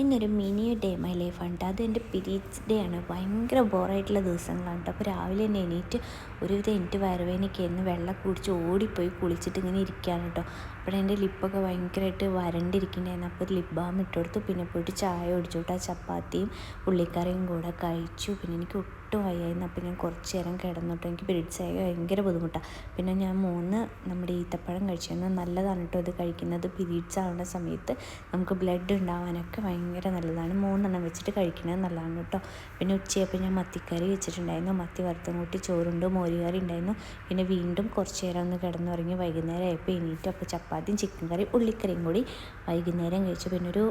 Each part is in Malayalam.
ഇന്നൊരു മിനി ഡേ മൈ ലൈഫാണ് കേട്ടോ. അത് എൻ്റെ പീരീഡ്സ് ഡേ ആണ്. ഭയങ്കര ബോറായിട്ടുള്ള ദിവസങ്ങളാണ് കേട്ടോ. അപ്പോൾ രാവിലെ തന്നെ എണീറ്റ് ഒരുവിധം എനിക്ക് വയറുവേദനയ്ക്കായിരുന്നു. വെള്ളം കുടിച്ച് ഓടിപ്പോയി കുളിച്ചിട്ട് ഇങ്ങനെ ഇരിക്കുകയാണ് കേട്ടോ. അപ്പോൾ എൻ്റെ ലിപ്പൊക്കെ ഭയങ്കരമായിട്ട് വരണ്ടിരിക്കുന്നുണ്ടായിരുന്നു. അപ്പോൾ ലിപ് ബാം ഇട്ടുകൊടുത്തു. പിന്നെ പോയിട്ട് ചായ കുടിച്ചു കേട്ടോ. ചപ്പാത്തിയും ഉള്ളിക്കറിയും കൂടെ കഴിച്ചു. പിന്നെ എനിക്ക് ഒട്ടും വയ്യായിരുന്നു. അപ്പോൾ ഞാൻ കുറച്ച് നേരം കിടന്നു കേട്ടോ. എനിക്ക് പീരീഡ്സ് ആയി ഭയങ്കര ബുദ്ധിമുട്ടാണ്. പിന്നെ ഞാൻ 3 നമ്മുടെ ഈത്തപ്പഴം കഴിച്ചിരുന്നു. നല്ലതാണ് കേട്ടോ ഇത് കഴിക്കുന്നത്. പീരീഡ്സ് ആവുന്ന സമയത്ത് നമുക്ക് ബ്ലഡ് ഉണ്ടാവാനൊക്കെ ഭയങ്കര നല്ലതാണ്. 3 വെച്ചിട്ട് കഴിക്കുന്നത് നല്ലതാണ് കേട്ടോ. പിന്നെ ഉച്ചയായപ്പോൾ ഞാൻ മത്തിക്കറി വെച്ചിട്ടുണ്ടായിരുന്നു. മത്തി വറുത്തും കൂട്ടി ചോറുണ്ട്, മോരുകറി ഉണ്ടായിരുന്നു. പിന്നെ വീണ്ടും കുറച്ച് നേരം ഒന്ന് കിടന്നുറങ്ങി വൈകുന്നേരം ആയപ്പോൾ എണീറ്റു. അപ്പോൾ ചപ്പാത്തിയും ചിക്കൻ കറി ഉള്ളിക്കറിയും കൂടി വൈകുന്നേരം കഴിച്ചു. പിന്നെ ഒരു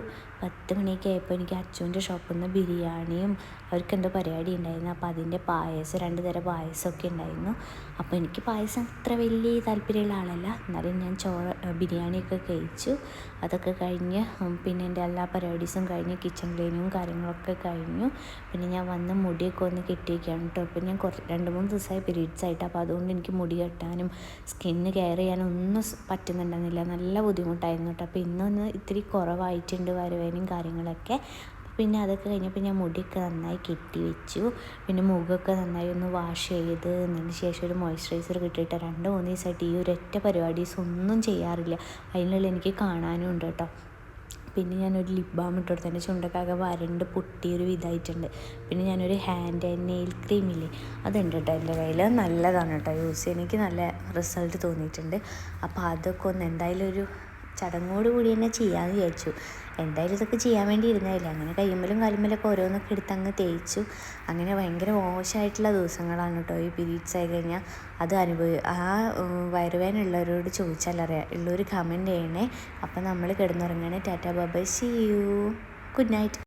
10 മണിയൊക്കെ ആയപ്പോൾ എനിക്ക് അച്ചുവിൻ്റെ ഷോപ്പിൽ നിന്ന് ബിരിയാണിയും അവർക്ക് എന്തോ പരിപാടി ഉണ്ടായിരുന്നു. അപ്പോൾ അതിൻ്റെ പായസം 2 തരം പായസമൊക്കെ ഉണ്ടായിരുന്നു. അപ്പോൾ എനിക്ക് പായസം അത്ര വലിയ താല്പര്യമുള്ള ആളല്ല, എന്നാലും ഞാൻ ബിരിയാണിയൊക്കെ കഴിച്ചു. അതൊക്കെ കഴിഞ്ഞ് പിന്നെ എൻ്റെ എല്ലാ പരിപാടീസും കഴിഞ്ഞ് കിച്ചൺ ക്ലീനിങ്ങും കാര്യങ്ങളൊക്കെ കഴിഞ്ഞു. പിന്നെ ഞാൻ വന്ന് മുടിയൊക്കെ ഒന്ന് കെട്ടിയൊക്കെയാണ് കേട്ടോ. അപ്പോൾ ഞാൻ 2-3 ദിവസമായി പീരീഡ്സ് ആയിട്ട്. അപ്പോൾ അതുകൊണ്ട് എനിക്ക് മുടി കെട്ടാനും സ്കിന്ന് കെയർ ചെയ്യാനും ഒന്നും പറ്റുന്നുണ്ടെന്നില്ല. നല്ല ബുദ്ധിമുട്ടായിരുന്നു കേട്ടോ. അപ്പോൾ ഇന്നൊന്ന് ഇത്തിരി കുറവായിട്ടുണ്ട് വയറുവേദനയും കാര്യങ്ങളൊക്കെ. പിന്നെ അതൊക്കെ കഴിഞ്ഞപ്പോൾ ഞാൻ മുടിയൊക്കെ നന്നായി കെട്ടി വെച്ചു. പിന്നെ മുഖമൊക്കെ നന്നായി ഒന്ന് വാഷ് ചെയ്ത് അതിന് ശേഷം ഒരു മോയ്സ്ചറൈസർ കിട്ടിയിട്ട് 2-3 ദിവസമായിട്ട് ഈ ഒരൊറ്റ പരിപാടീസ് ഒന്നും ചെയ്യാറില്ല. അതിനുള്ള എനിക്ക് കാണാനും ഉണ്ട് കേട്ടോ. പിന്നെ ഞാനൊരു ലിപ് ബാം ഇട്ട് കൊടുത്തു. എൻ്റെ ചുണ്ടക്കാകെ വരണ്ട് പൊട്ടിയൊരു ഇതായിട്ടുണ്ട്. പിന്നെ ഞാനൊരു ഹാൻഡ് ആൻഡ് നെയിൽ ക്രീമില്ലേ അതുണ്ട് കേട്ടോ എൻ്റെ കയ്യിൽ. നല്ലതാണ് കേട്ടോ യൂസ് ചെയ്യാൻ. എനിക്ക് നല്ല റിസൾട്ട് തോന്നിയിട്ടുണ്ട്. അപ്പോൾ അതൊക്കെ ഒന്ന് എന്തായാലും ഒരു ചടങ്ങോട് കൂടി തന്നെ ചെയ്യാമെന്ന് വിചാരിച്ചു. എന്തായാലും ഇതൊക്കെ ചെയ്യാൻ വേണ്ടി ഇരുന്നതല്ലേ. അങ്ങനെ കയ്യുമ്മലും കാലുമ്മലൊക്കെ ഓരോന്നൊക്കെ എടുത്ത് അങ്ങ് തേച്ചു. അങ്ങനെ ഭയങ്കര മോശമായിട്ടുള്ള ദിവസങ്ങളാണ് കേട്ടോ ഈ പീരീഡ്സ് ആയി കഴിഞ്ഞാൽ. അത് വയറുവേദന ഉള്ളവരോട് ചോദിച്ചാൽ അറിയാം. ഉള്ളൊരു കമൻറ്റ് ചെയ്യണേ. അപ്പം നമ്മൾ കിടന്നുറങ്ങണേ. Tata bye bye, see you, good night.